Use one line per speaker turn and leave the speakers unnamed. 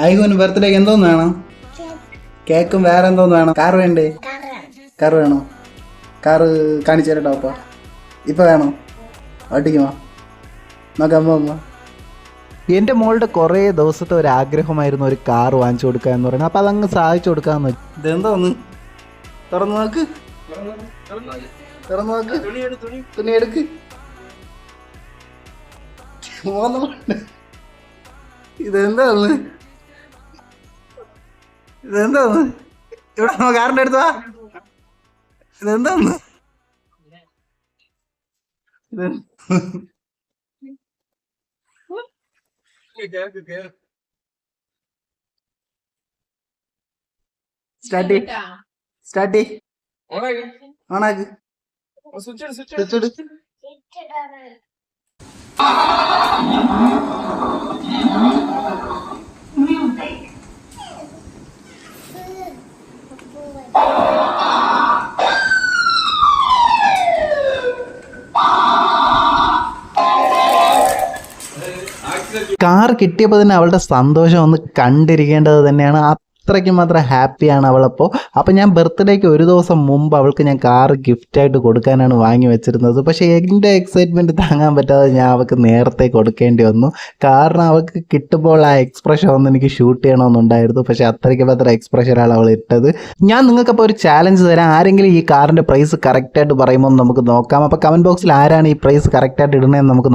ഐഹുവിന് ബർത്ത്ഡേക്ക് എന്തോന്ന് വേണം? കേക്കും വേറെ എന്തോന്ന് വേണം? കാർ വേണ്ടേ? കാർ വേണോ? കാറ് കാണിച്ചു തരട്ടോ അപ്പൊ. ഇപ്പൊ വേണോ? ഓട്ടിക്കുമോ? നോക്കാം.
എൻ്റെ മോളുടെ കുറേ ദിവസത്തെ ഒരു ആഗ്രഹമായിരുന്നു ഒരു കാർ വാങ്ങിച്ചു കൊടുക്കുക എന്ന് പറയുന്നത്. അപ്പം അതങ്ങ് സാധിച്ചു കൊടുക്കാമെന്ന് വെച്ചു.
ഇതെന്തോന്ന്? തുറന്നു നോക്ക്. തുണി എടുക്ക്. ഇതെന്തോന്ന്? ഇവിടെ കാറിന്റെ അടുത്ത് വാ. ഇതെന്തോന്ന്? സ്റ്റാർട്ട് ഓണാക്ക്.
കാർ കിട്ടിയപ്പോൾ തന്നെ അവളുടെ സന്തോഷം ഒന്ന് കണ്ടിരിക്കേണ്ടത് തന്നെയാണ്. അത്രയ്ക്ക് മാത്രം ഹാപ്പിയാണ് അവളപ്പോൾ. അപ്പോൾ ഞാൻ ബർത്ത്ഡേക്ക് ഒരു ദിവസം മുമ്പ് അവൾക്ക് ഞാൻ കാർ ഗിഫ്റ്റായിട്ട് കൊടുക്കാനാണ് വാങ്ങി വെച്ചിരുന്നത്. പക്ഷേ എൻ്റെ എക്സൈറ്റ്മെൻറ്റ് താങ്ങാൻ പറ്റാതെ ഞാൻ അവൾക്ക് നേരത്തെ കൊടുക്കേണ്ടി വന്നു. കാരണം അവൾക്ക് കിട്ടുമ്പോൾ ആ എക്സ്പ്രഷൻ ഒന്ന് എനിക്ക് ഷൂട്ട് ചെയ്യണമെന്നുണ്ടായിരുന്നു. പക്ഷേ അത്രയ്ക്ക് മാത്രം എക്സ്പ്രഷനാണ് അവൾ ഇട്ടത്. ഞാൻ നിങ്ങൾക്കപ്പോൾ ഒരു ചാലഞ്ച് തരാം. ആരെങ്കിലും ഈ കാറിൻ്റെ പ്രൈസ് കറക്റ്റായിട്ട് പറയുമ്പോൾ നമുക്ക് നോക്കാം. അപ്പോൾ കമൻറ്റ് ബോക്സിൽ ആരാണ് ഈ പ്രൈസ് കറക്റ്റായിട്ട് ഇടുന്നതെന്ന് നമുക്ക്